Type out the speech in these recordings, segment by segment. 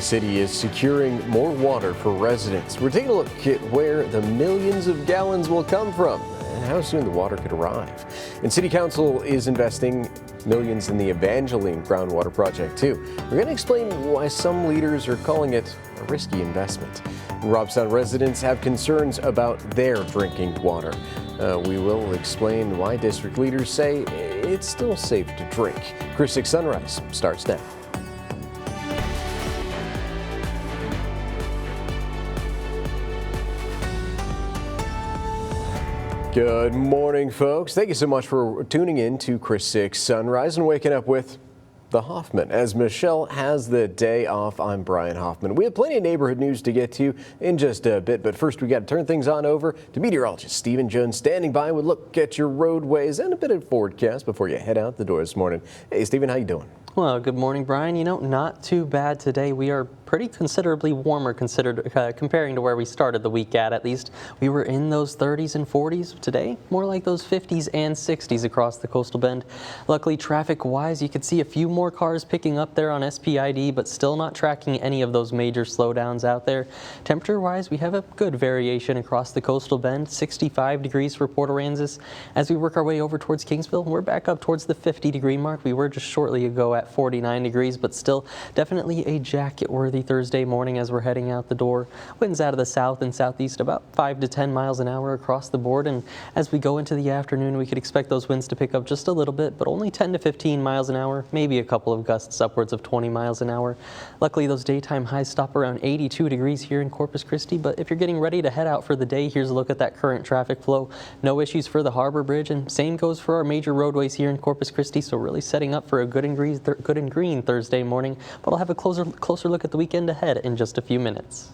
the city is securing more water for residents. We're taking a look at where the millions of gallons will come from and how soon the water could arrive. And City Council is investing millions in the Evangeline groundwater project too. We're going to explain why some leaders are calling it a risky investment. Robstown residents have concerns about their drinking water. We will explain why district leaders say it's still safe to drink. Chris 6 Sunrise starts now. Good morning, folks. Thank you so much for tuning in to Chris 6 Sunrise and waking up with the Hoffman. As Michelle has the day off, I'm Brian Hoffman. We have plenty of neighborhood news to get to in just a bit, but first we got to turn things on over to meteorologist Stephen Jones standing by with a look at your roadways and a bit of forecast before you head out the door this morning. Hey, Stephen, how you doing? Well, good morning, Brian. You know, not too bad today. We are pretty considerably warmer comparing to where we started the week at least. We were in those 30s and 40s today, more like those 50s and 60s across the coastal bend. Luckily, traffic-wise, you could see a few more cars picking up there on SPID, but still not tracking any of those major slowdowns out there. Temperature-wise, we have a good variation across the coastal bend, 65 degrees for Port Aransas. As we work our way over towards Kingsville, we're back up towards the 50-degree mark. We were just shortly ago at 49 degrees, but still definitely a jacket-worthy Thursday morning as we're heading out the door. Winds out of the south and southeast about 5 to 10 miles an hour across the board, and as we go into the afternoon, we could expect those winds to pick up just a little bit, but only 10 to 15 miles an hour, maybe a couple of gusts upwards of 20 miles an hour. Luckily, those daytime highs stop around 82 degrees here in Corpus Christi, but if you're getting ready to head out for the day, here's a look at that current traffic flow. No issues for the Harbor Bridge, and same goes for our major roadways here in Corpus Christi, so really setting up for a good and green Thursday morning, but I'll have a closer look at the weekend ahead in just a few minutes.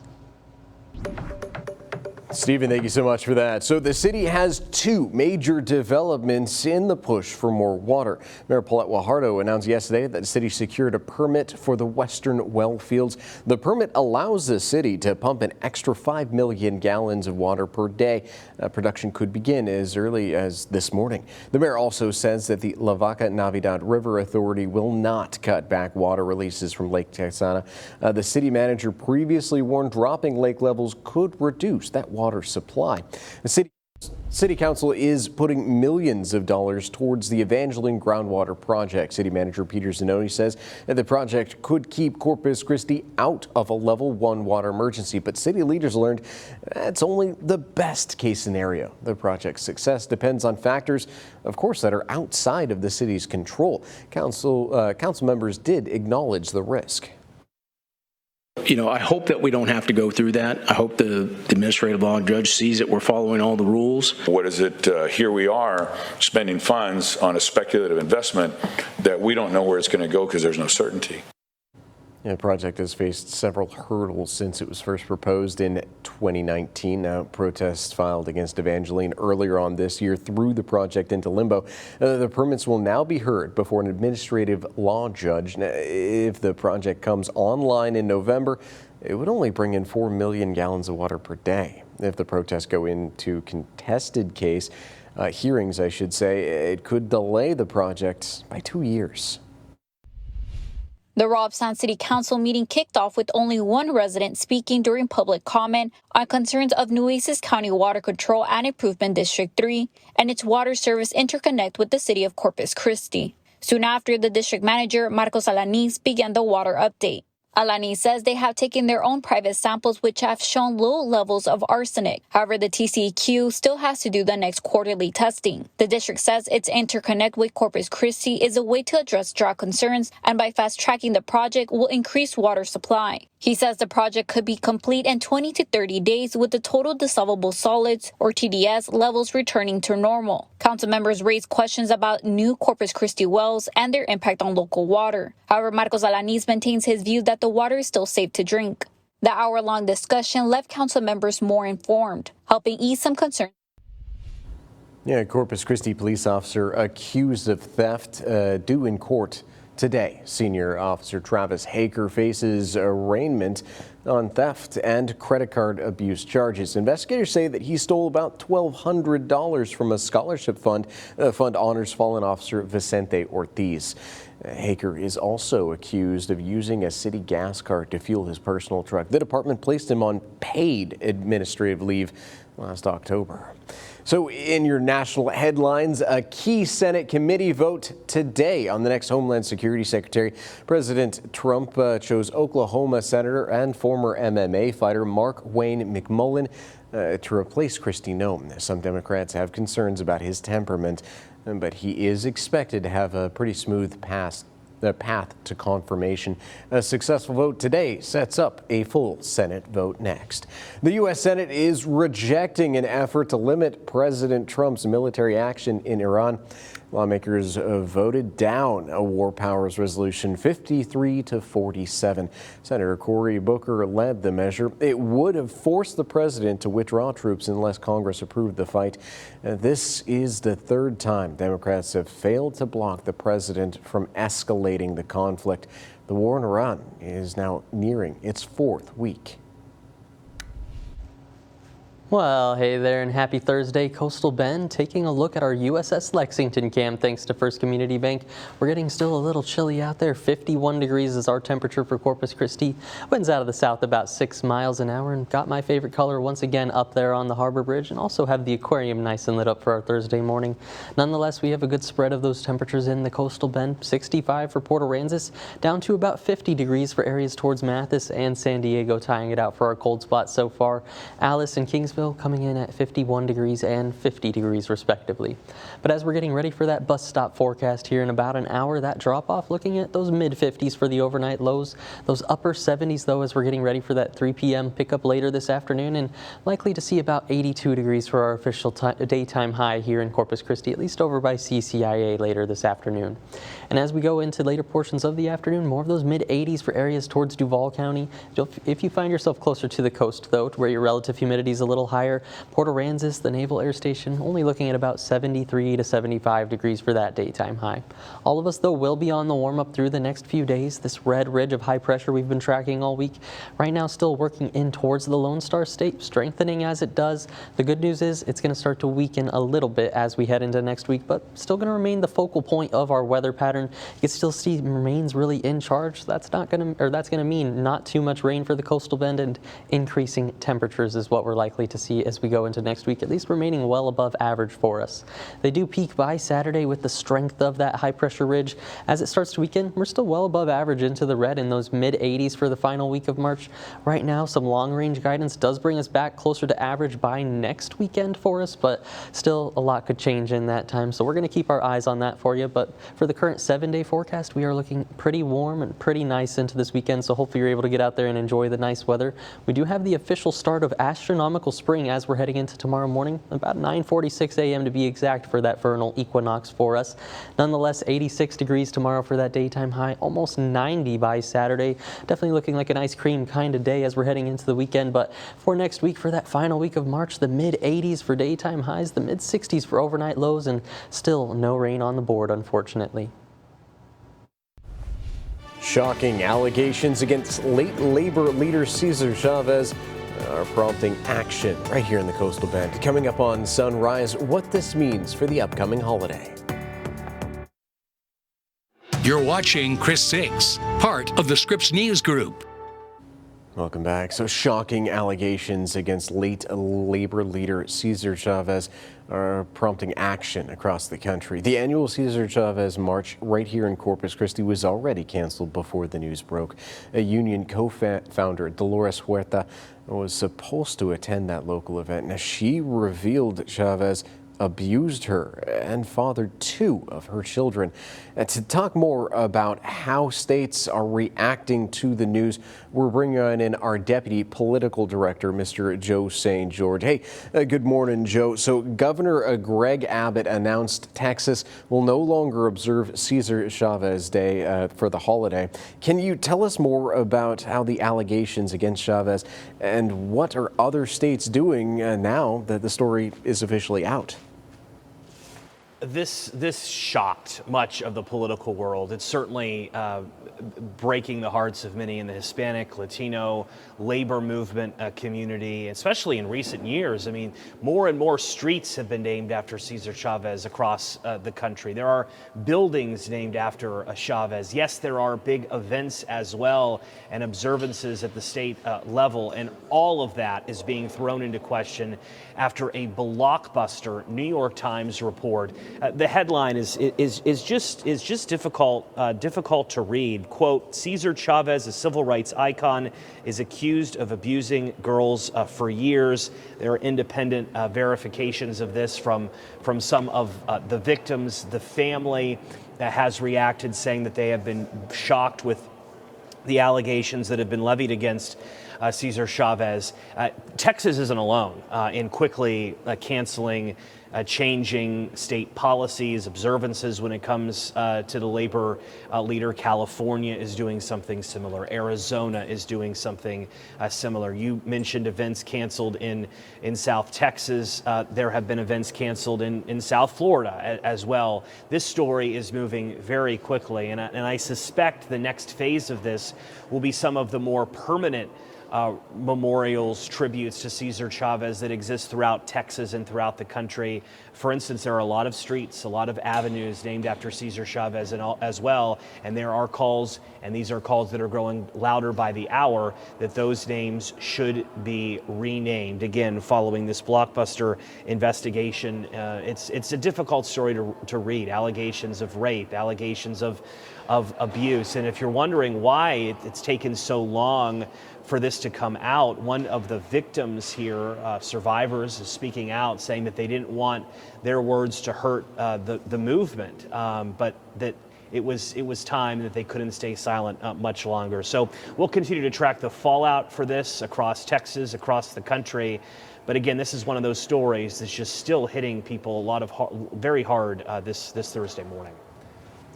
Stephen, thank you so much for that. So the city has two major developments in the push for more water. Mayor Paulette Guajardo announced yesterday that the city secured a permit for the Western Well Fields. The permit allows the city to pump an extra 5 million gallons of water per day. Production could begin as early as this morning. The mayor also says that the La Vaca Navidad River Authority will not cut back water releases from Lake Texana. The city manager previously warned dropping lake levels could reduce that water supply. The City Council is putting millions of dollars towards the Evangeline groundwater project. City Manager Peter Zanoni says that the project could keep Corpus Christi out of a level 1 water emergency, but city leaders learned that's only the best case scenario. The project's success depends on factors, of course, that are outside of the city's control. Council members did acknowledge the risk. You know, I hope that we don't have to go through that. I hope the administrative law judge sees that we're following all the rules. What is it? Here we are spending funds on a speculative investment that we don't know where it's going to go because there's no certainty. The project has faced several hurdles since it was first proposed in 2019. Now, protests filed against Evangeline earlier on this year threw the project into limbo. The permits will now be heard before an administrative law judge. If the project comes online in November, it would only bring in 4 million gallons of water per day. If the protests go into contested case, hearings, I should say, it could delay the project by 2 years. The Robstown City Council meeting kicked off with only one resident speaking during public comment on concerns of Nueces County Water Control and Improvement District 3 and its water service interconnect with the city of Corpus Christi. Soon after, the district manager, Marcos Alanis, began the water update. Alanis says they have taken their own private samples which have shown low levels of arsenic. However, the TCEQ still has to do the next quarterly testing. The district says its interconnect with Corpus Christi is a way to address drought concerns, and by fast-tracking the project will increase water supply. He says the project could be complete in 20 to 30 days with the total dissolvable solids, or TDS, levels returning to normal. Council members raised questions about new Corpus Christi wells and their impact on local water. However, Marcos Alanis maintains his view that the water is still safe to drink. The hour-long discussion left council members more informed, helping ease some concerns. Yeah, Corpus Christi police officer accused of theft due in court today. Senior Officer Travis Haker faces arraignment on theft and credit card abuse charges. Investigators say that he stole about $1,200 from a scholarship fund. The fund honors fallen officer Vicente Ortiz. Haker is also accused of using a city gas cart to fuel his personal truck. The department placed him on paid administrative leave last October. So in your national headlines, a key Senate committee vote today on the next Homeland Security Secretary. President Trump chose Oklahoma Senator and former MMA fighter Mark Wayne McMullen to replace Kristi Noem. Some Democrats have concerns about his temperament, but he is expected to have a pretty smooth path to confirmation. A successful vote today sets up a full Senate vote next. The U.S. Senate is rejecting an effort to limit President Trump's military action in Iran. Lawmakers voted down a war powers resolution 53-47. Senator Cory Booker led the measure. It would have forced the president to withdraw troops unless Congress approved the fight. This is the third time Democrats have failed to block the president from escalating the conflict. The war in Iran is now nearing its fourth week. Well, hey there and happy Thursday. Coastal Bend taking a look at our USS Lexington cam thanks to First Community Bank. We're getting still a little chilly out there. 51 degrees is our temperature for Corpus Christi. Winds out of the south about 6 miles an hour, and got my favorite color once again up there on the Harbor Bridge, and also have the aquarium nice and lit up for our Thursday morning. Nonetheless, we have a good spread of those temperatures in the Coastal Bend. 65 for Port Aransas, down to about 50 degrees for areas towards Mathis and San Diego, tying it out for our cold spots so far. Alice and Kingsville coming in at 51 degrees and 50 degrees respectively. But as we're getting ready for that bus stop forecast here in about an hour, that drop off looking at those mid 50s for the overnight lows, those upper 70s though as we're getting ready for that 3 p.m. pickup later this afternoon, and likely to see about 82 degrees for our official daytime high here in Corpus Christi, at least over by CCIA later this afternoon. And as we go into later portions of the afternoon, more of those mid 80s for areas towards Duval County. If you find yourself closer to the coast though, to where your relative humidity is a little higher, Port Aransas, the Naval Air Station, only looking at about 73 to 75 degrees for that daytime high. All of us though will be on the warm up through the next few days. This red ridge of high pressure we've been tracking all week, right now still working in towards the Lone Star State, strengthening as it does. The good news is it's going to start to weaken a little bit as we head into next week, but still going to remain the focal point of our weather pattern. You can still see it remains really in charge. That's going to mean not too much rain for the Coastal Bend, and increasing temperatures is what we're likely to see as we go into next week, at least remaining well above average for us. They do peak by Saturday with the strength of that high pressure ridge. As it starts to weaken, we're still well above average into the red in those mid 80s for the final week of March. Right now, some long range guidance does bring us back closer to average by next weekend for us, but still a lot could change in that time. So we're going to keep our eyes on that for you. But for the current 7-day forecast, we are looking pretty warm and pretty nice into this weekend. So hopefully you're able to get out there and enjoy the nice weather. We do have the official start of astronomical spring as we're heading into tomorrow morning, about 9:46 a.m. to be exact for that vernal equinox for us. Nonetheless, 86 degrees tomorrow for that daytime high, almost 90 by Saturday. Definitely looking like an ice cream kind of day as we're heading into the weekend. But for next week, for that final week of March, the mid 80s for daytime highs, the mid 60s for overnight lows, and still no rain on the board, unfortunately. Shocking allegations against late labor leader Cesar Chavez are prompting action right here in the Coastal Bend. Coming up on Sunrise, what this means for the upcoming holiday. You're watching Chris 6, part of the Scripps News Group. Welcome back. So shocking allegations against late labor leader Cesar Chavez are prompting action across the country. The annual Cesar Chavez March right here in Corpus Christi was already canceled before the news broke. A union co-founder, Dolores Huerta, was supposed to attend that local event. Now, she revealed Chavez abused her and fathered 2 of her children. To talk more about how states are reacting to the news, we're bringing in our Deputy Political Director, Mr. Joe St. George. Hey, good morning, Joe. So Governor Greg Abbott announced Texas will no longer observe Cesar Chavez Day for the holiday. Can you tell us more about how the allegations against Chavez and what are other states doing now that the story is officially out? This shocked much of the political world. It's certainly breaking the hearts of many in the Hispanic, Latino, labor movement community, especially in recent years. I mean, more and more streets have been named after Cesar Chavez across the country. There are buildings named after Chavez. Yes, there are big events as well and observances at the state level, and all of that is being thrown into question after a blockbuster New York Times report. The headline is just difficult to read. Quote, Cesar Chavez, a civil rights icon, is accused of abusing girls for years. There are independent verifications of this from some of the victims. The family has reacted, saying that they have been shocked with the allegations that have been levied against Cesar Chavez. Texas isn't alone in quickly canceling, changing state policies, observances when it comes to the labor leader. California is doing something similar. Arizona is doing something similar. You mentioned events canceled in South Texas. There have been events canceled in South Florida as well. This story is moving very quickly, and I suspect the next phase of this will be some of the more permanent memorials, tributes to Cesar Chavez that exist throughout Texas and throughout the country. For instance, there are a lot of streets, a lot of avenues named after Cesar Chavez as well, and there are calls, and these are calls that are growing louder by the hour, that those names should be renamed. Again, following this blockbuster investigation, it's a difficult story to read. Allegations of rape, allegations of abuse, and if you're wondering why it's taken so long for this to come out, one of the victims here, survivors, is speaking out, saying that they didn't want their words to hurt the movement, but that it was time that they couldn't stay silent much longer. So we'll continue to track the fallout for this across Texas, across the country. But again, this is one of those stories that's just still hitting people very hard this Thursday morning.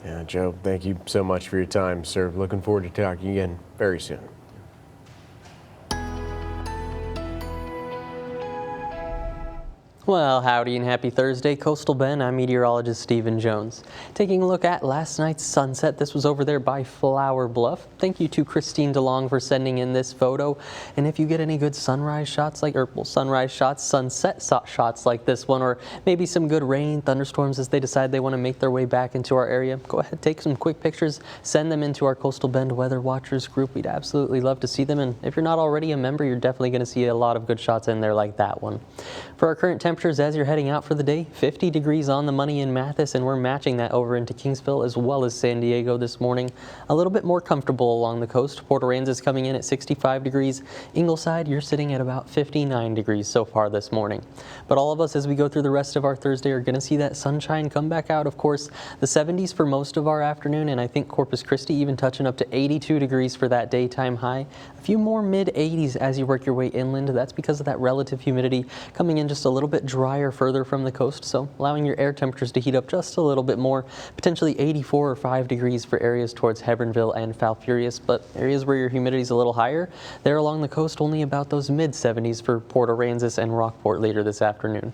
Yeah, Joe, thank you so much for your time, sir. Looking forward to talking again very soon. Well, howdy and happy Thursday, Coastal Bend. I'm meteorologist Stephen Jones. Taking a look at last night's sunset. This was over there by Flower Bluff. Thank you to Christine DeLong for sending in this photo. And if you get any good sunset shots like this one, or maybe some good rain, thunderstorms as they decide they want to make their way back into our area, go ahead, take some quick pictures, send them into our Coastal Bend Weather Watchers group. We'd absolutely love to see them. And if you're not already a member, you're definitely going to see a lot of good shots in there like that one. For our current temperatures as you're heading out for the day, 50 degrees on the money in Mathis, and we're matching that over into Kingsville as well as San Diego this morning. A little bit more comfortable along the coast. Port Aransas coming in at 65 degrees. Ingleside, you're sitting at about 59 degrees so far this morning. But all of us, as we go through the rest of our Thursday, are going to see that sunshine come back out. Of course, the 70s for most of our afternoon, and I think Corpus Christi even touching up to 82 degrees for that daytime high. A few more mid-80s as you work your way inland. That's because of that relative humidity coming in just a little bit drier further from the coast, so allowing your air temperatures to heat up just a little bit more, potentially 84 or 5 degrees for areas towards Hebronville and Falfurrias, but areas where your humidity is a little higher, there along the coast, only about those mid-70s for Port Aransas and Rockport later this afternoon.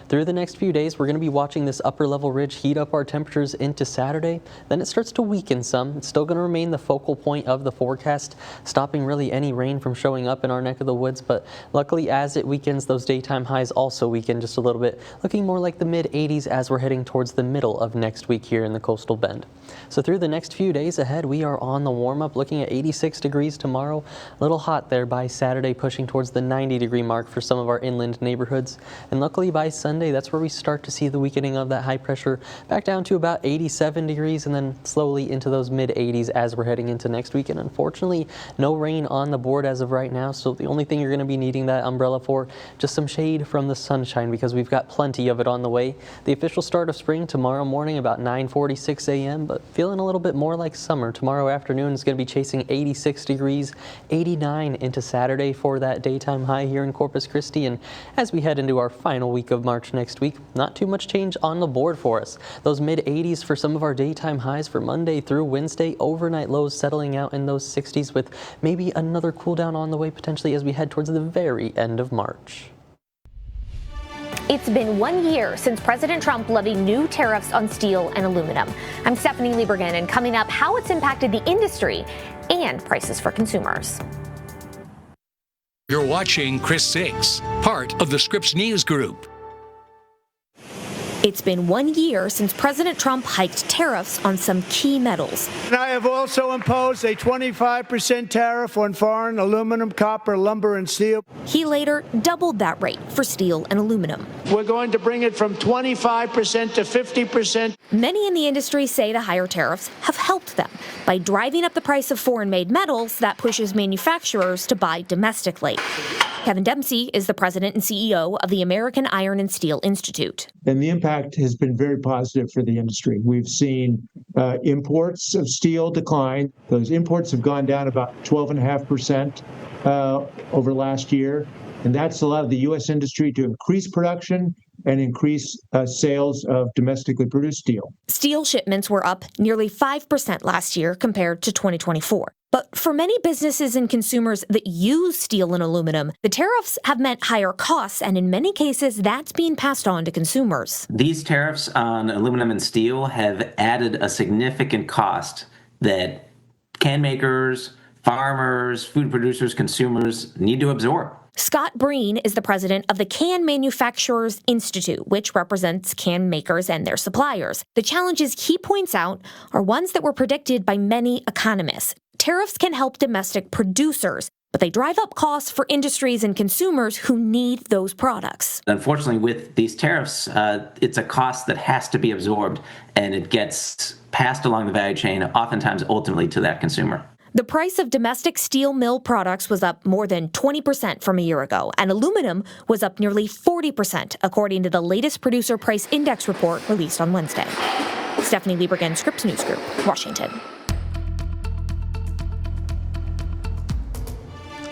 Through the next few days, we're going to be watching this upper level ridge heat up our temperatures into Saturday. Then it starts to weaken some. It's still going to remain the focal point of the forecast, stopping really any rain from showing up in our neck of the woods. But luckily, as it weakens, those daytime highs also weaken just a little bit, looking more like the mid-80s as we're heading towards the middle of next week here in the Coastal Bend. So through the next few days ahead, we are on the warm-up, looking at 86 degrees tomorrow. A little hot there by Saturday, pushing towards the 90-degree mark for some of our inland neighborhoods. And luckily by Sunday, that's where we start to see the weakening of that high pressure back down to about 87 degrees and then slowly into those mid-80s as we're heading into next week. And unfortunately, no rain on the board as of right now. So the only thing you're going to be needing that umbrella for, just some shade from the sunshine, because we've got plenty of it on the way. The official start of spring tomorrow morning about 9:46 a.m., but feeling a little bit more like summer. Tomorrow afternoon is going to be chasing 86 degrees, 89 into Saturday for that daytime high here in Corpus Christi. And as we head into our final week of March next week, not too much change on the board for us. Those mid-80s for some of our daytime highs for Monday through Wednesday, overnight lows settling out in those 60s with maybe another cool down on the way potentially as we head towards the very end of March. It's been 1 year since President Trump levied new tariffs on steel and aluminum. I'm Stephanie Liebergen, and coming up, how it's impacted the industry and prices for consumers. You're watching Chris 6, part of the Scripps News Group. It's been 1 year since President Trump hiked tariffs on some key metals. And I have also imposed a 25% tariff on foreign aluminum, copper, lumber, and steel. He later doubled that rate for steel and aluminum. We're going to bring it from 25% to 50%. Many in the industry say the higher tariffs have helped them by driving up the price of foreign-made metals that pushes manufacturers to buy domestically. Kevin Dempsey is the president and CEO of the American Iron and Steel Institute. And the impact has been very positive for the industry. We've seen imports of steel decline. Those imports have gone down about 12.5% over last year. And that's allowed the U.S. industry to increase production and increase sales of domestically produced steel. Steel shipments were up nearly 5% last year compared to 2024. But for many businesses and consumers that use steel and aluminum, the tariffs have meant higher costs, and in many cases, that's being passed on to consumers. These tariffs on aluminum and steel have added a significant cost that can makers, farmers, food producers, consumers need to absorb. Scott Breen is the president of the Can Manufacturers Institute, which represents can makers and their suppliers. The challenges he points out are ones that were predicted by many economists. Tariffs can help domestic producers, but they drive up costs for industries and consumers who need those products. Unfortunately, with these tariffs, it's a cost that has to be absorbed, and it gets passed along the value chain, oftentimes ultimately to that consumer. The price of domestic steel mill products was up more than 20% from a year ago, and aluminum was up nearly 40%, according to the latest Producer Price Index report released on Wednesday. Stephanie Liebergen, Scripps News Group, Washington.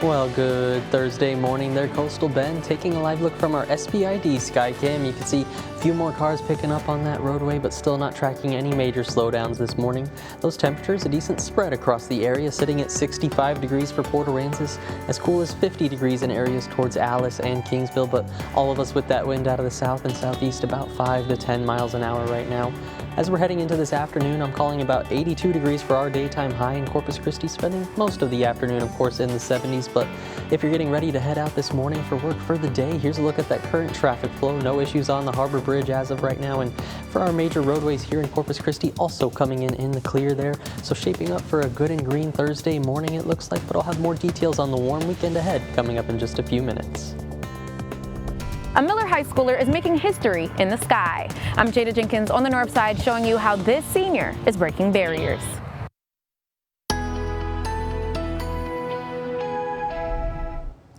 Well, good Thursday morning there, Coastal Bend. Taking a live look from our SBID Skycam, you can see a few more cars picking up on that roadway, but still not tracking any major slowdowns this morning. Those temperatures, a decent spread across the area, sitting at 65 degrees for Port Aransas, as cool as 50 degrees in areas towards Alice and Kingsville, but all of us with that wind out of the south and southeast about 5 to 10 miles an hour right now. As we're heading into this afternoon, I'm calling about 82 degrees for our daytime high in Corpus Christi, spending most of the afternoon, of course, in the 70s. But if you're getting ready to head out this morning for work for the day, here's a look at that current traffic flow. No issues on the Harbor Bridge as of right now. And for our major roadways here in Corpus Christi, also coming in the clear there. So shaping up for a good and green Thursday morning, it looks like, but I'll have more details on the warm weekend ahead coming up in just a few minutes. A Miller High Schooler is making history in the sky. I'm Jada Jenkins on the North Side, showing you how this senior is breaking barriers.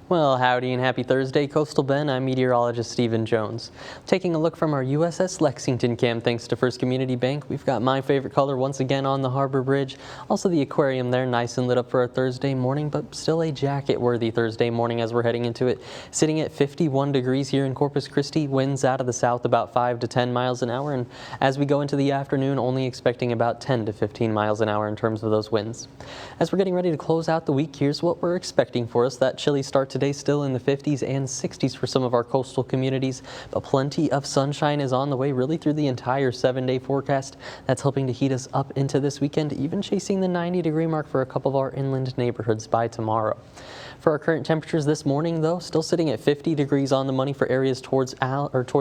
Well, howdy and happy Thursday, Coastal Bend. I'm meteorologist Stephen Jones. Taking a look from our USS Lexington cam, thanks to First Community Bank. We've got my favorite color once again on the Harbor Bridge. Also the aquarium there, nice and lit up for a Thursday morning, but still a jacket-worthy Thursday morning as we're heading into it. Sitting at 51 degrees here in Corpus Christi, winds out of the south about 5 to 10 miles an hour, and as we go into the afternoon, only expecting about 10 to 15 miles an hour in terms of those winds. As we're getting ready to close out the week, here's what we're expecting for us. That chilly start today, still in the 50s and 60s for some of our coastal communities, but plenty of sunshine is on the way really through the entire 7-day forecast. That's helping to heat us up into this weekend, even chasing the 90-degree mark for a couple of our inland neighborhoods by tomorrow. For our current temperatures this morning, though, still sitting at 50 degrees on the money for areas towards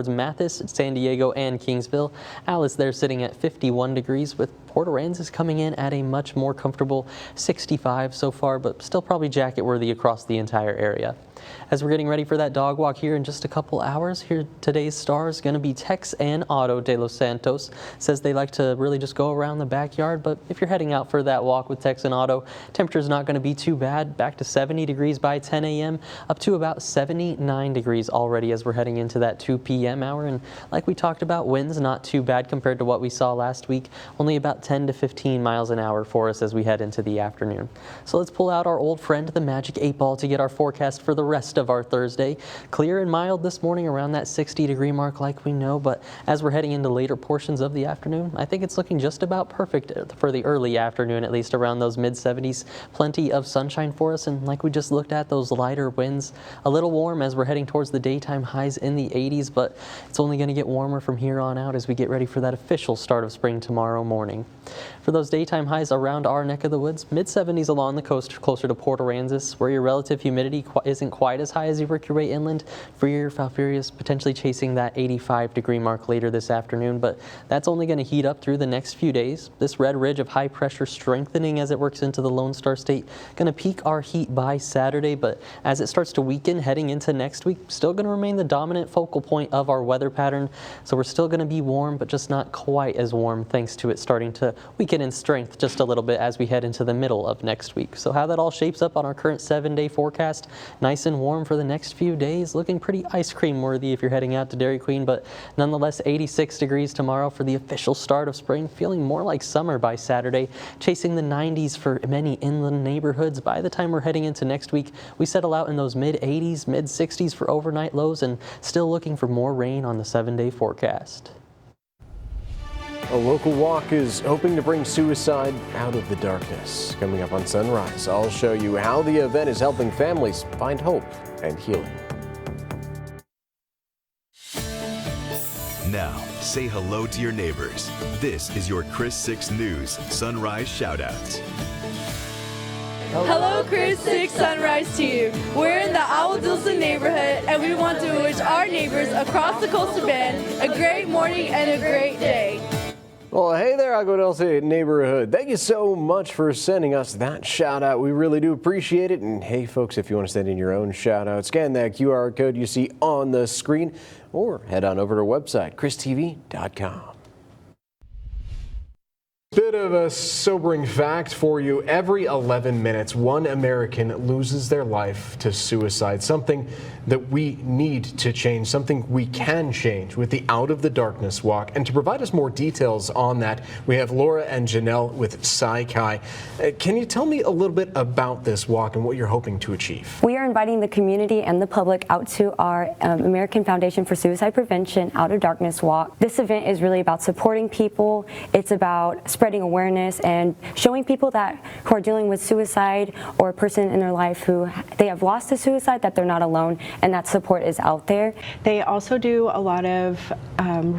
Mathis, San Diego, and Kingsville. Alice there sitting at 51 degrees, with Port Aransas coming in at a much more comfortable 65 so far, but still probably jacket-worthy across the entire area. As we're getting ready for that dog walk here in just a couple hours, here today's star is going to be Tex and Otto de los Santos. Says they like to really just go around the backyard, but if you're heading out for that walk with Tex and Otto, temperature's not going to be too bad. Back to 70 degrees by 10 a.m., up to about 79 degrees already as we're heading into that 2 p.m. hour. And like we talked about, winds not too bad compared to what we saw last week. Only about about 10 to 15 miles an hour for us as we head into the afternoon. So let's pull out our old friend, the Magic 8 Ball, to get our forecast for the rest of our Thursday. Clear and mild this morning around that 60-degree mark like we know, but as we're heading into later portions of the afternoon, I think it's looking just about perfect for the early afternoon, at least around those mid-70s. Plenty of sunshine for us, and like we just looked at, those lighter winds. A little warm as we're heading towards the daytime highs in the 80s, but it's only going to get warmer from here on out as we get ready for that official start of spring tomorrow morning. For those daytime highs around our neck of the woods, mid-70s along the coast closer to Port Aransas, where your relative humidity isn't quite as high as you work your way inland. Freer, Falfurrias potentially chasing that 85-degree mark later this afternoon, but that's only going to heat up through the next few days. This red ridge of high pressure strengthening as it works into the Lone Star State, going to peak our heat by Saturday, but as it starts to weaken heading into next week, still going to remain the dominant focal point of our weather pattern. So we're still going to be warm, but just not quite as warm thanks to it starting to weaken in strength just a little bit as we head into the middle of next week. So how that all shapes up on our current 7-day forecast, nice and warm for the next few days, looking pretty ice cream worthy if you're heading out to Dairy Queen, but nonetheless 86 degrees tomorrow for the official start of spring, feeling more like summer by Saturday, chasing the 90s for many inland neighborhoods. By the time we're heading into next week, we settle out in those mid-80s, mid-60s for overnight lows, and still looking for more rain on the 7-day forecast. A local walk is hoping to bring suicide out of the darkness. Coming up on Sunrise, I'll show you how the event is helping families find hope and healing. Now, say hello to your neighbors. This is your Chris 6 News Sunrise Shoutouts. Hello, Chris 6 Sunrise to you. We're in the Awadilson neighborhood, and we want to wish our neighbors across the coastal bend a great morning and a great day. Well, hey there, Aguadulce neighborhood. Thank you so much for sending us that shout out. We really do appreciate it. And hey, folks, if you want to send in your own shout out, scan that QR code you see on the screen or head on over to our website, christv.com. Bit of a sobering fact for you. Every 11 minutes, one American loses their life to suicide. Something that we need to change, something we can change with the Out of the Darkness Walk. And to provide us more details on that, we have Laura and Janelle with Psychi. Can you tell me a little bit about this walk and what you're hoping to achieve? We are inviting the community and the public out to our American Foundation for Suicide Prevention Out of Darkness Walk. This event is really about supporting people. It's about spreading awareness and showing people that who are dealing with suicide or a person in their life who they have lost to suicide that they're not alone and that support is out there. They also do a lot of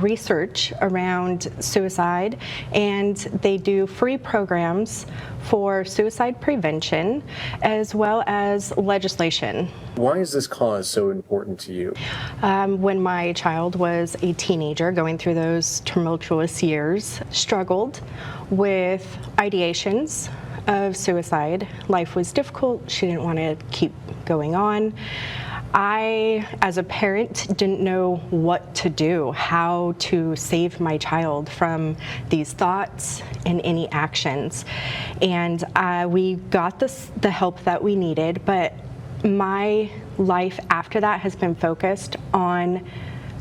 research around suicide, and they do free programs for suicide prevention as well as legislation. Why is this cause so important to you? When my child was a teenager going through those tumultuous years, struggled with ideations of suicide. Life was difficult. She didn't want to keep going on. I, as a parent, didn't know what to do, how to save my child from these thoughts and any actions. And we got the help that we needed, but my life after that has been focused on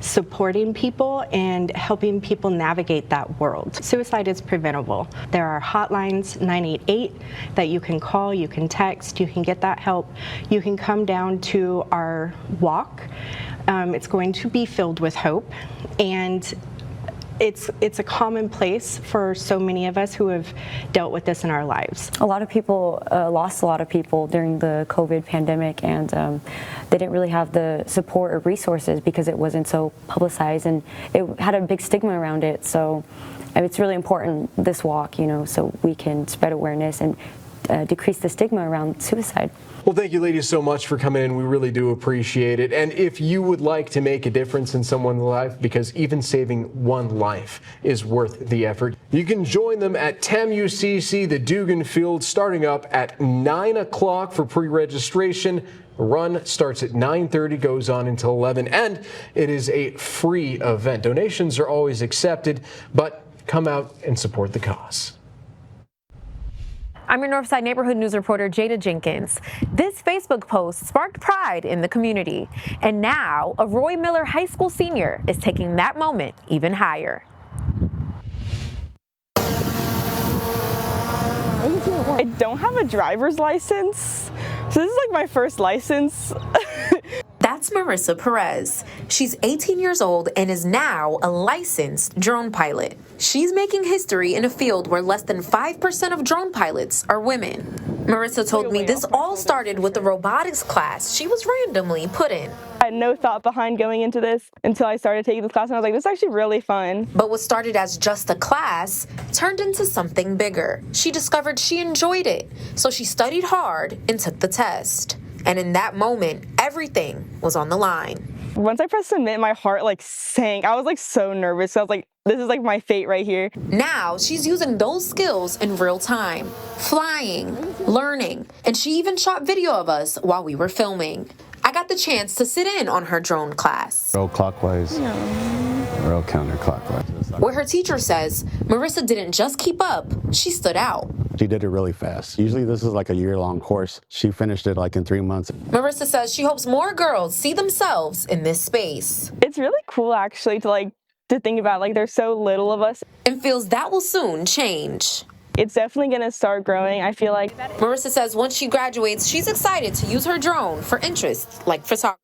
supporting people and helping people navigate that world. Suicide is preventable. There are hotlines, 988, that you can call, you can text, you can get that help. You can come down to our walk. It's going to be filled with hope, and it's a common place for so many of us who have dealt with this in our lives. A lot of people lost a lot of people during the COVID pandemic, and they didn't really have the support or resources because it wasn't so publicized, and it had a big stigma around it. So it's really important, this walk, so we can spread awareness and decrease the stigma around suicide. Well, thank you ladies so much for coming in. We really do appreciate it. And if you would like to make a difference in someone's life, because even saving one life is worth the effort, you can join them at TAMUCC, the Dugan Field, starting up at 9 o'clock for pre-registration. The run starts at 9:30, goes on until 11, and it is a free event. Donations are always accepted, but come out and support the cause. I'm your Northside Neighborhood News reporter, Jada Jenkins. This Facebook post sparked pride in the community. And now, a Roy Miller High School senior is taking that moment even higher. I don't have a driver's license, so this is like my first license. That's Marissa Perez. She's 18 years old and is now a licensed drone pilot. She's making history in a field where less than 5% of drone pilots are women. Marissa told me this all started with the robotics class she was randomly put in. I had no thought behind going into this until I started taking this class, and I was like, this is actually really fun. But what started as just a class turned into something bigger. She discovered she enjoyed it, so she studied hard and took the test. And in that moment, everything was on the line. Once I pressed submit, my heart like sank. I was like so nervous. I was like, this is like my fate right here. Now she's using those skills in real time, flying, learning, and she even shot video of us while we were filming. I got the chance to sit in on her drone class. Roll clockwise, roll counterclockwise. Where her teacher says Marissa didn't just keep up, she stood out. She did it really fast. Usually this is like a year-long course. She finished it like in 3 months. Marissa says she hopes more girls see themselves in this space. It's really cool actually to think about, like there's so little of us. And feels that will soon change. It's definitely going to start growing, I feel like. Marissa says once she graduates, she's excited to use her drone for interests like photography.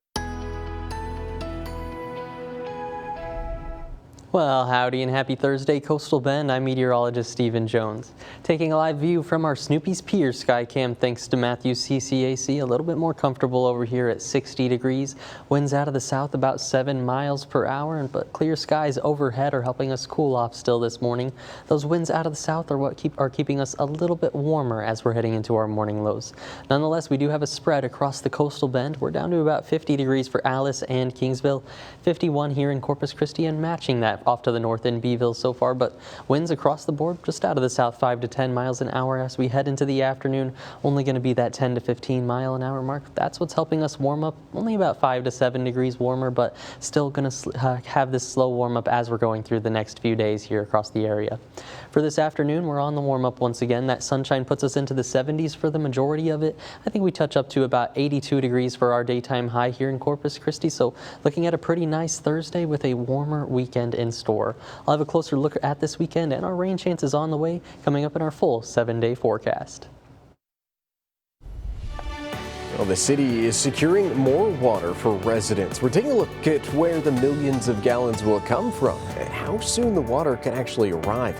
Well, howdy and happy Thursday, Coastal Bend. I'm meteorologist Stephen Jones. Taking a live view from our Snoopy's Pier sky cam thanks to Matthews CCAC. A little bit more comfortable over here at 60 degrees. Winds out of the south about 7 miles per hour, but clear skies overhead are helping us cool off still this morning. Those winds out of the south are what are keeping us a little bit warmer as we're heading into our morning lows. Nonetheless, we do have a spread across the Coastal Bend. We're down to about 50 degrees for Alice and Kingsville, 51 here in Corpus Christi, and matching that off to the north in Beeville so far, but winds across the board just out of the south 5 to 10 miles an hour as we head into the afternoon. Only going to be that 10 to 15 mile an hour mark. That's what's helping us warm up. Only about 5 to 7 degrees warmer, but still going to have this slow warm up as we're going through the next few days here across the area. For this afternoon, we're on the warm up once again. That sunshine puts us into the 70s for the majority of it. I think we touch up to about 82 degrees for our daytime high here in Corpus Christi. So looking at a pretty nice Thursday with a warmer weekend in store. I'll have a closer look at this weekend and our rain chances on the way coming up in our full 7-day forecast. Well, the city is securing more water for residents. We're taking a look at where the millions of gallons will come from and how soon the water can actually arrive.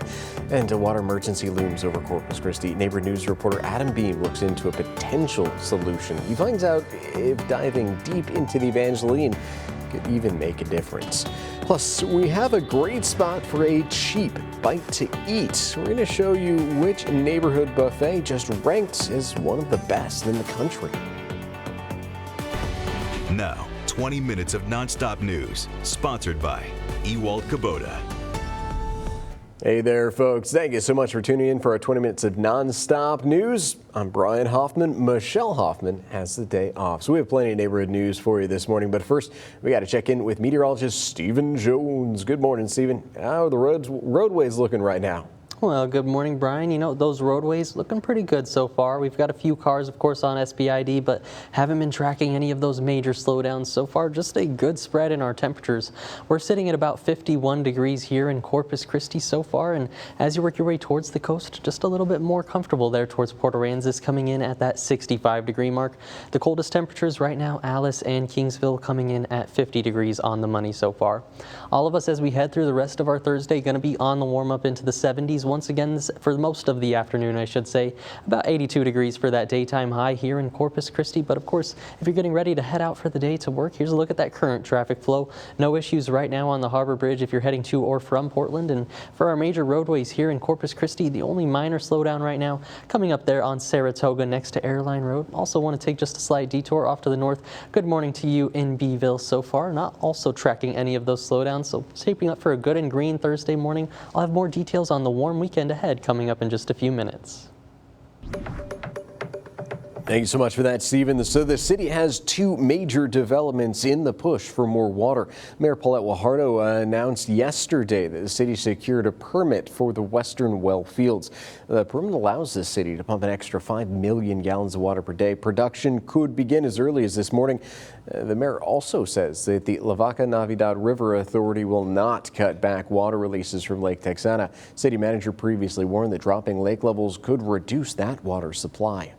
And a water emergency looms over Corpus Christi. Neighbor News reporter Adam Beam looks into a potential solution. He finds out if diving deep into the Evangeline could even make a difference. Plus, we have a great spot for a cheap bite to eat. We're going to show you which neighborhood buffet just ranked as one of the best in the country. Now, 20 minutes of nonstop news, sponsored by Ewald Kubota. Hey there, folks. Thank you so much for tuning in for our 20 minutes of nonstop news. I'm Brian Hoffman. Michelle Hoffman has the day off, so we have plenty of neighborhood news for you this morning. But first, we got to check in with meteorologist Stephen Jones. Good morning, Stephen. How are the roadways looking right now? Well, good morning, Brian. You know, those roadways looking pretty good so far. We've got a few cars, of course, on SBID, but haven't been tracking any of those major slowdowns so far. Just a good spread in our temperatures. We're sitting at about 51 degrees here in Corpus Christi so far, and as you work your way towards the coast, just a little bit more comfortable there towards Port Aransas, coming in at that 65-degree mark. The coldest temperatures right now, Alice and Kingsville coming in at 50 degrees on the money so far. All of us, as we head through the rest of our Thursday, going to be on the warm-up into the 70s. Once again, for most of the afternoon, I should say, about 82 degrees for that daytime high here in Corpus Christi. But of course, if you're getting ready to head out for the day to work, here's a look at that current traffic flow. No issues right now on the Harbor Bridge if you're heading to or from Portland. And for our major roadways here in Corpus Christi, the only minor slowdown right now coming up there on Saratoga next to Airline Road. Also want to take just a slight detour off to the north. Good morning to you in Beeville so far. Not also tracking any of those slowdowns, so shaping up for a good and green Thursday morning. I'll have more details on the warm weekend ahead coming up in just a few minutes. Thank you so much for that, Stephen. So the city has two major developments in the push for more water. Mayor Paulette Guajardo announced yesterday that the city secured a permit for the Western Well Fields. The permit allows the city to pump an extra 5 million gallons of water per day. Production could begin as early as this morning. The mayor also says that the Lavaca Navidad River Authority will not cut back water releases from Lake Texana. City manager previously warned that dropping lake levels could reduce that water supply.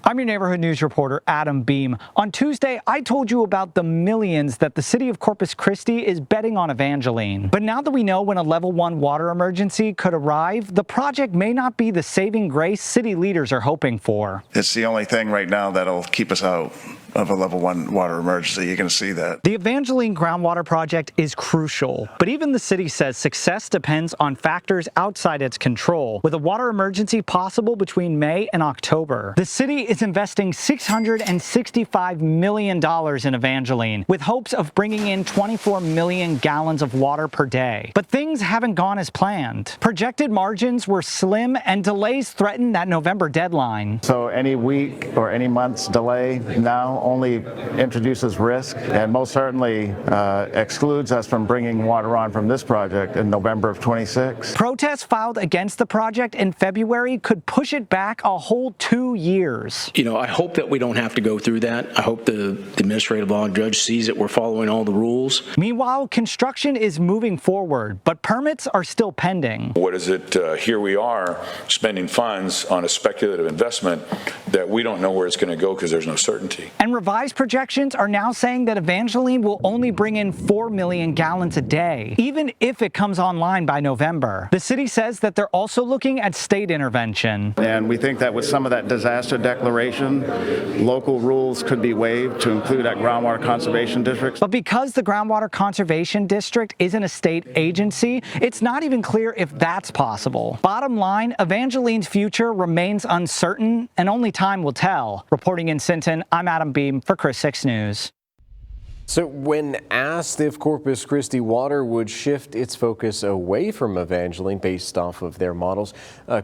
I'm your neighborhood news reporter, Adam Beam. On Tuesday, I told you about the millions that the city of Corpus Christi is betting on Evangeline. But now that we know when a level 1 water emergency could arrive, the project may not be the saving grace city leaders are hoping for. It's the only thing right now that'll keep us out of a level 1 water emergency. You're going to see that. The Evangeline groundwater project is crucial, but even the city says success depends on factors outside its control, with a water emergency possible between May and October. The city is investing $665 million in Evangeline, with hopes of bringing in 24 million gallons of water per day. But things haven't gone as planned. Projected margins were slim, and delays threaten that November deadline. So any week or any month's delay now only introduces risk and most certainly excludes us from bringing water on from this project in November of 26. Protests filed against the project in February could push it back a whole 2 years. You know, I hope that we don't have to go through that. I hope the administrative law judge sees that we're following all the rules. Meanwhile, construction is moving forward, but permits are still pending. What is it? Here we are spending funds on a speculative investment that we don't know where it's going to go because there's no certainty. And revised projections are now saying that Evangeline will only bring in 4 million gallons a day, even if it comes online by November. The city says that they're also looking at state intervention. And we think that with some of that disaster declaration, local rules could be waived to include at groundwater conservation districts. But because the groundwater conservation district isn't a state agency, it's not even clear if that's possible. Bottom line, Evangeline's future remains uncertain, and only time will tell. Reporting in Sinton, I'm Adam Beam for Chris 6 News. So when asked if Corpus Christi Water would shift its focus away from Evangeline based off of their models,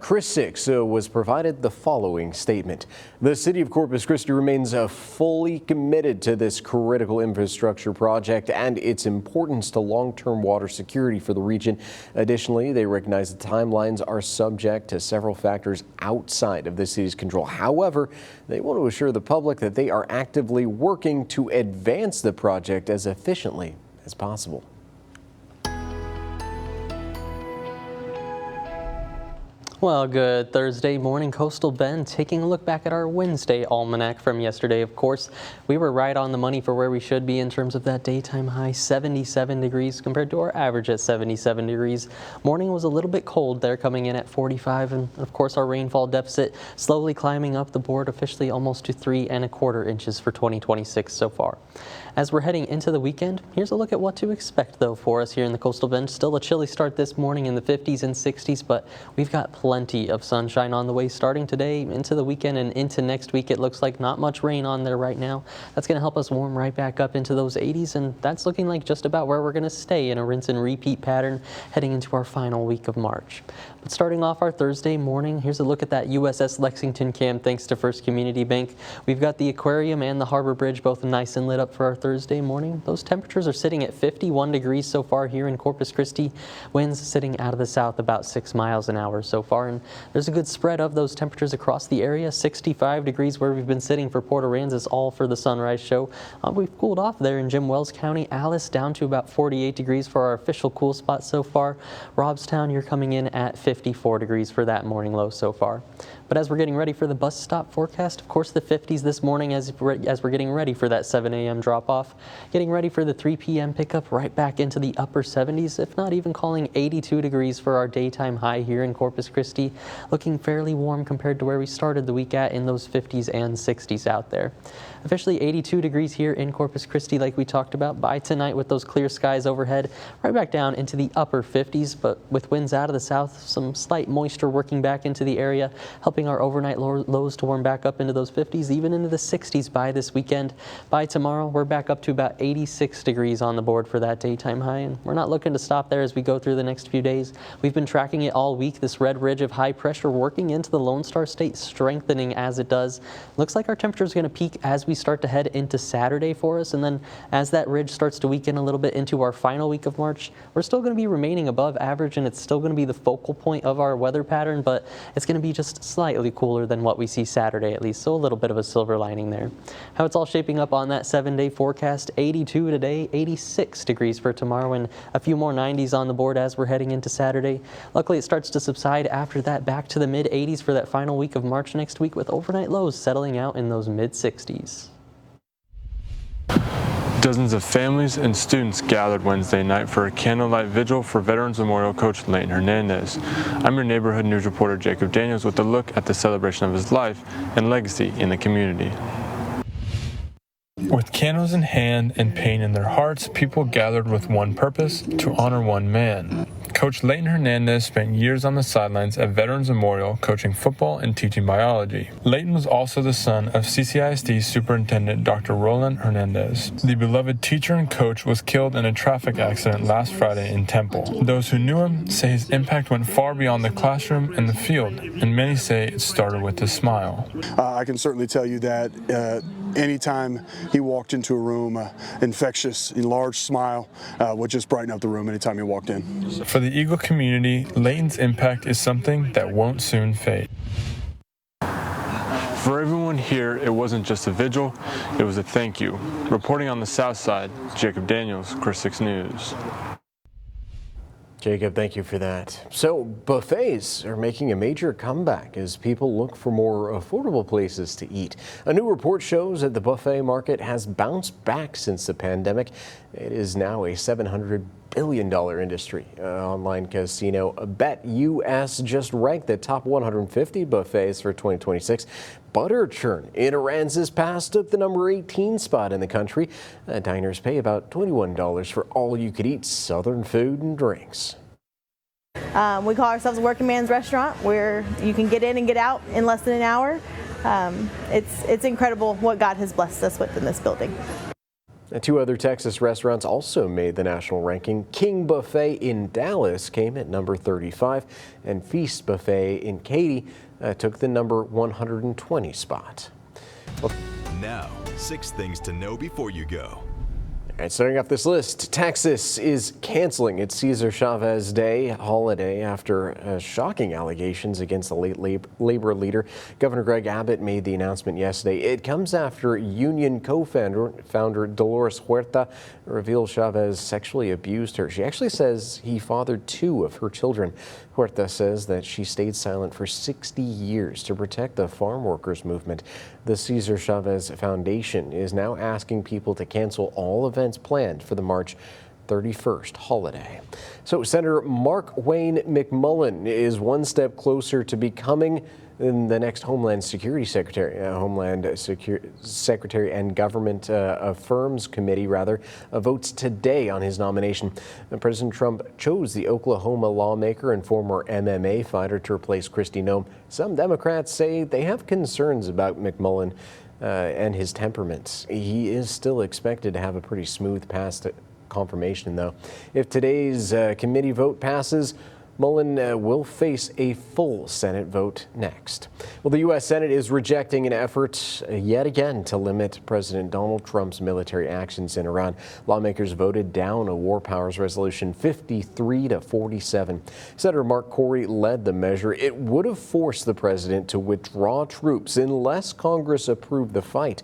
Chris 6 was provided the following statement. The city of Corpus Christi remains fully committed to this critical infrastructure project and its importance to long-term water security for the region. Additionally, they recognize the timelines are subject to several factors outside of the city's control. However, they want to assure the public that they are actively working to advance the project as efficiently as possible. Well, good Thursday morning, Coastal Bend. Taking a look back at our Wednesday almanac from yesterday, of course, we were right on the money for where we should be in terms of that daytime high, 77 degrees compared to our average at 77 degrees. Morning was a little bit cold there, coming in at 45, and of course our rainfall deficit slowly climbing up the board, officially almost to 3¼ inches for 2026 so far. As we're heading into the weekend, here's a look at what to expect though for us here in the Coastal Bend. Still a chilly start this morning in the 50s and 60s, but we've got plenty of sunshine on the way starting today into the weekend and into next week. It looks like not much rain on there right now. That's going to help us warm right back up into those 80s, and that's looking like just about where we're going to stay in a rinse and repeat pattern heading into our final week of March. But starting off our Thursday morning, here's a look at that USS Lexington cam thanks to First Community Bank. We've got the aquarium and the harbor bridge both nice and lit up for our Thursday morning. Those temperatures are sitting at 51 degrees so far here in Corpus Christi. Winds sitting out of the south about 6 miles an hour so far, and there's a good spread of those temperatures across the area. 65 degrees where we've been sitting for Port Aransas, all for the sunrise show. We've cooled off there in Jim Wells County. Alice down to about 48 degrees for our official cool spot so far. Robstown, you're coming in at 54 degrees for that morning low so far. But as we're getting ready for the bus stop forecast, of course the 50s this morning as we're getting ready for that 7 a.m. drop-off. Getting ready for the 3 p.m. pickup right back into the upper 70s, if not even calling 82 degrees for our daytime high here in Corpus Christi. Looking fairly warm compared to where we started the week at in those 50s and 60s out there. Officially 82 degrees here in Corpus Christi like we talked about. By tonight with those clear skies overhead, right back down into the upper 50s, but with winds out of the south, some slight moisture working back into the area, helping our overnight lows to warm back up into those 50s, even into the 60s by this weekend. By tomorrow, we're back up to about 86 degrees on the board for that daytime high, and we're not looking to stop there as we go through the next few days. We've been tracking it all week. This red ridge ridge of high pressure working into the Lone Star State, strengthening as it does. Looks like our temperature is going to peak as we start to head into Saturday for us, and then as that ridge starts to weaken a little bit into our final week of March, we're still going to be remaining above average, and it's still going to be the focal point of our weather pattern, but it's going to be just slightly cooler than what we see Saturday at least, so a little bit of a silver lining there. How it's all shaping up on that 7-day forecast: 82 today, 86 degrees for tomorrow, and a few more 90s on the board as we're heading into Saturday. Luckily, it starts to subside after that, back to the mid-80s for that final week of March next week, with overnight lows settling out in those mid-60s. Dozens of families and students gathered Wednesday night for a candlelight vigil for Veterans Memorial coach Leighton Hernandez. I'm your neighborhood news reporter Jacob Daniels with a look at the celebration of his life and legacy in the community. With candles in hand and pain in their hearts, people gathered with one purpose: to honor one man. Coach Leighton Hernandez spent years on the sidelines at Veterans Memorial coaching football and teaching biology. Leighton was also the son of CCISD Superintendent Dr. Roland Hernandez. The beloved teacher and coach was killed in a traffic accident last Friday in Temple. Those who knew him say his impact went far beyond the classroom and the field, and many say it started with his smile. I can certainly tell you that anytime he walked into a room, infectious, large smile would just brighten up the room anytime he walked in. For the Eagle community, Leighton's impact is something that won't soon fade. For everyone here, it wasn't just a vigil, it was a thank you. Reporting on the South Side, Jacob Daniels, Chris 6 News. Jacob, thank you for that. So buffets are making a major comeback as people look for more affordable places to eat. A new report shows that the buffet market has bounced back since the pandemic. It is now a $700 billion industry. Online casino BetUS just ranked the top 150 buffets for 2026. Butter Churn in Aransas Pass took the number 18 spot in the country. Diners pay about $21 for all-you-could-eat Southern food and drinks. We call ourselves a working man's restaurant, where you can get in and get out in less than an hour. It's incredible what God has blessed us with in this building. Two other Texas restaurants also made the national ranking. King Buffet in Dallas came at number 35, and Feast Buffet in Katy took the number 120 spot. Now, 6 things to know before you go. And starting off this list, Texas is canceling its Cesar Chavez Day holiday after shocking allegations against the late labor leader. Governor Greg Abbott made the announcement yesterday. It comes after union co-founder Dolores Huerta revealed Chavez sexually abused her. She actually says he fathered 2 of her children. Huerta says that she stayed silent for 60 years to protect the farm workers movement. The Cesar Chavez Foundation is now asking people to cancel all events planned for the March 31st holiday. So Senator Mark Wayne McMullen is one step closer to becoming the next Homeland Security Secretary. Secretary and Government Affairs Committee votes today on his nomination. President Trump chose the Oklahoma lawmaker and former MMA fighter to replace Kristi Noem. Some Democrats say they have concerns about McMullen and his temperament. He is still expected to have a pretty smooth path to confirmation, though. If today's committee vote passes, Mullen will face a full Senate vote next. Well, the U.S. Senate is rejecting an effort yet again to limit President Donald Trump's military actions in Iran. Lawmakers voted down a war powers resolution 53-47. Senator Mark Corey led the measure. It would have forced the president to withdraw troops unless Congress approved the fight.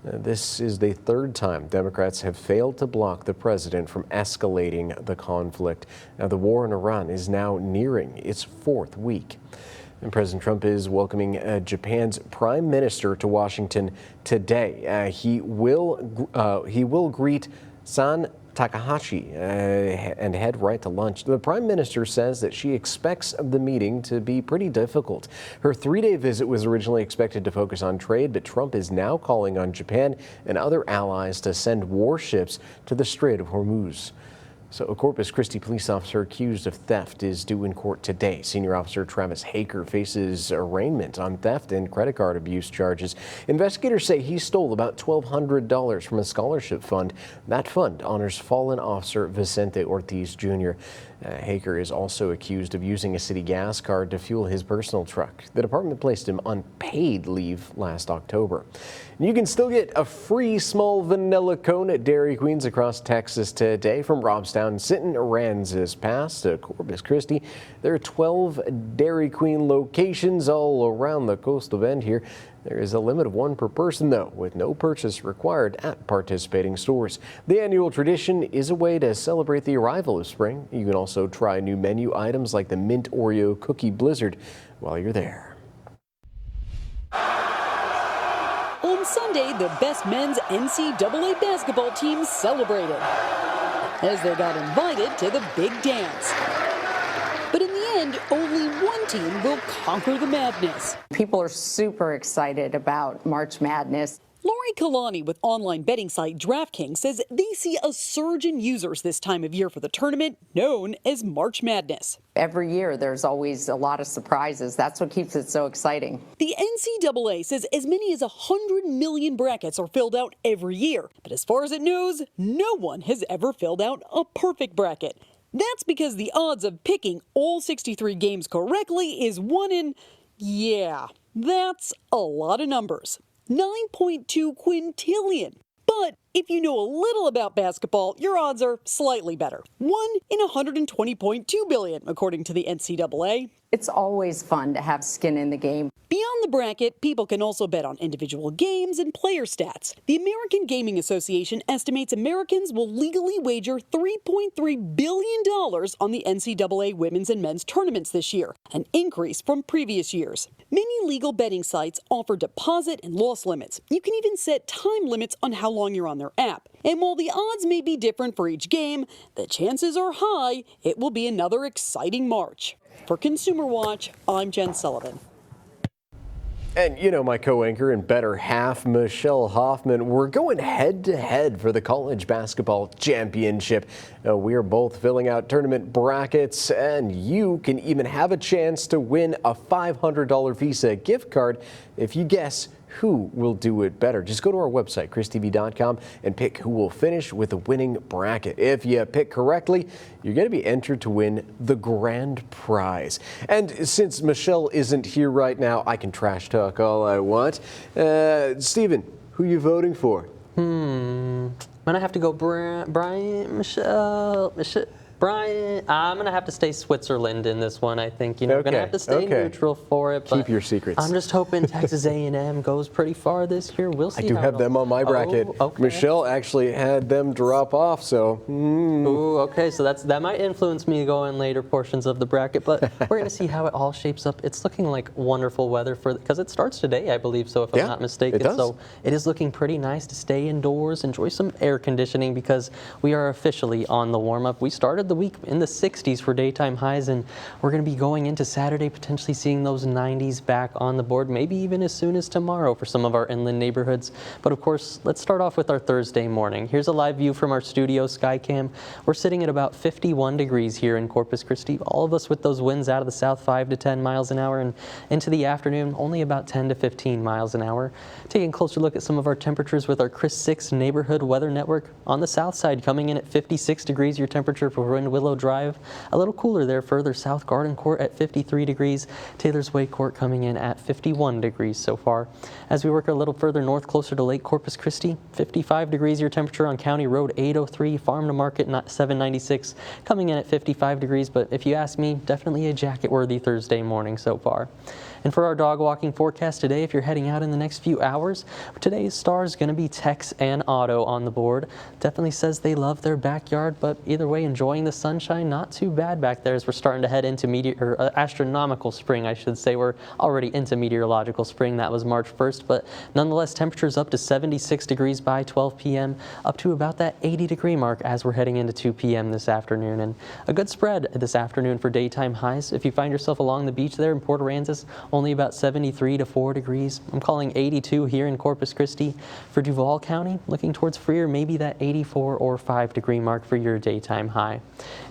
This is the 3rd time Democrats have failed to block the president from escalating the conflict. Now, the war in Iran is now nearing its 4th week. And President Trump is welcoming Japan's prime minister to Washington today. He will greet San Takahashi and head right to lunch. The prime minister says that she expects the meeting to be pretty difficult. Her 3-day visit was originally expected to focus on trade, but Trump is now calling on Japan and other allies to send warships to the Strait of Hormuz. So a Corpus Christi police officer accused of theft is due in court today. Senior Officer Travis Haker faces arraignment on theft and credit card abuse charges. Investigators say he stole about $1,200 from a scholarship fund. That fund honors fallen officer Vicente Ortiz Jr. Haker is also accused of using a city gas card to fuel his personal truck. The department placed him on paid leave last October. You can still get a free small vanilla cone at Dairy Queens across Texas today. From Robstown, Sinton, Aransas Pass to Corpus Christi, there are 12 Dairy Queen locations all around the coastal bend here. There is a limit of one per person, though, with no purchase required at participating stores. The annual tradition is a way to celebrate the arrival of spring. You can also try new menu items like the Mint Oreo Cookie Blizzard while you're there. On Sunday, the best men's NCAA basketball team celebrated as they got invited to the big dance. But in the end, only one team will conquer the madness. People are super excited about March Madness. Lori Kalani with online betting site DraftKings says they see a surge in users this time of year for the tournament known as March Madness. Every year there's always a lot of surprises. That's what keeps it so exciting. The NCAA says as many as 100 million brackets are filled out every year. But as far as it knows, no one has ever filled out a perfect bracket. That's because the odds of picking all 63 games correctly is 1 in, yeah, that's a lot of numbers. 9.2 quintillion. But if you know a little about basketball, your odds are slightly better. 1 in 120.2 billion, according to the NCAA. It's always fun to have skin in the game. Beyond the bracket, people can also bet on individual games and player stats. The American Gaming Association estimates Americans will legally wager $3.3 billion on the NCAA women's and men's tournaments this year, an increase from previous years. Many legal betting sites offer deposit and loss limits. You can even set time limits on how long you're on their app. And while the odds may be different for each game, the chances are high it will be another exciting March. For Consumer Watch, I'm Jen Sullivan. And you know, my co-anchor and better half, Michelle Hoffman, we're going head-to-head for the college basketball championship. We are both filling out tournament brackets, and you can even have a chance to win a $500 Visa gift card if you guess who will do it better. Just go to our website, christv.com, and pick who will finish with the winning bracket. If you pick correctly, you're going to be entered to win the grand prize. And since Michelle isn't here right now, I can trash talk all I want. Stephen, who are you voting for? I'm going to have to go Brian, Michelle, Brian. I'm going to have to stay Switzerland in this one, I think. I'm going to have to stay neutral for it. But keep your secrets. I'm just hoping Texas A&M goes pretty far this year. We'll see. I do have them on my bracket. Michelle actually had them drop off, so. Ooh, okay, so that might influence me going later portions of the bracket, but we're going to see how it all shapes up. It's looking like wonderful weather because it starts today, I believe, so if I'm not mistaken. It does. So it is looking pretty nice to stay indoors, enjoy some air conditioning because we are officially on the warm-up. We started the week in the 60s for daytime highs, and we're going to be going into Saturday potentially seeing those 90s back on the board, maybe even as soon as tomorrow for some of our inland neighborhoods. But of course, let's start off with our Thursday morning. Here's a live view from our studio Skycam. We're sitting at about 51 degrees here in Corpus Christi. All of us with those winds out of the south 5 to 10 miles an hour, and into the afternoon only about 10 to 15 miles an hour. Taking a closer look at some of our temperatures with our Chris 6 neighborhood weather network. On the south side, coming in at 56 degrees, your temperature for Willow Drive. A little cooler there further south, Garden Court at 53 degrees. Taylor's Way Court coming in at 51 degrees so far. As we work a little further north, closer to Lake Corpus Christi, 55 degrees your temperature on County Road 803, Farm to Market 796, coming in at 55 degrees. But if you ask me, definitely a jacket-worthy Thursday morning so far. And for our dog walking forecast today, if you're heading out in the next few hours, today's star is going to be Tex and Otto on the board. Definitely says they love their backyard, but either way, enjoying the sunshine, not too bad back there as we're starting to head into astronomical spring, I should say. We're already into meteorological spring. That was March 1st, but nonetheless, temperatures up to 76 degrees by 12 p.m., up to about that 80-degree mark as we're heading into 2 p.m. this afternoon. And a good spread this afternoon for daytime highs. If you find yourself along the beach there in Port Aransas, only about 73 to 4 degrees. I'm calling 82 here in Corpus Christi. For Duval County, looking towards Freer, maybe that 84 or 5 degree mark for your daytime high.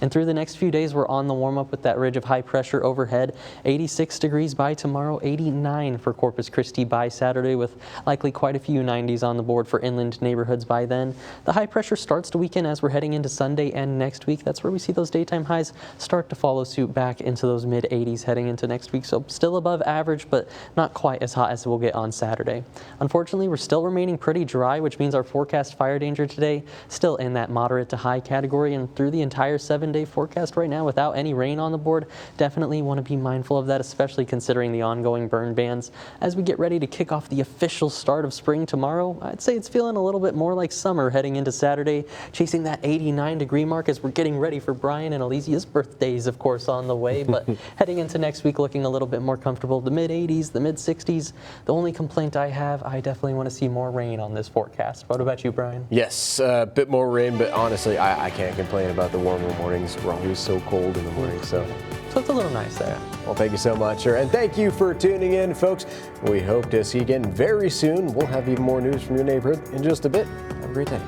And through the next few days, we're on the warm up with that ridge of high pressure overhead. 86 degrees by tomorrow, 89 for Corpus Christi by Saturday, with likely quite a few 90s on the board for inland neighborhoods by then. The high pressure starts to weaken as we're heading into Sunday and next week. That's where we see those daytime highs start to follow suit back into those mid 80s heading into next week. So still above average, but not quite as hot as we'll get on Saturday. Unfortunately, we're still remaining pretty dry, which means our forecast fire danger today still in that moderate to high category. And through the entire 7-day forecast right now, without any rain on the board, definitely want to be mindful of that, especially considering the ongoing burn bans. As we get ready to kick off the official start of spring tomorrow, I'd say it's feeling a little bit more like summer heading into Saturday, chasing that 89 degree mark as we're getting ready for Brian and Elysia's birthdays, of course, on the way. But heading into next week, looking a little bit more comfortable. The mid 80s, the mid 60s. The only complaint I have, I definitely want to see more rain on this forecast. What about you, Brian? Yes, a bit more rain, but honestly, I can't complain about the warmer mornings. We're always so cold in the morning, so it's a little nice there. Well, thank you so much, sir. And thank you for tuning in, folks. We hope to see you again very soon. We'll have even more news from your neighborhood in just a bit. Have a great day.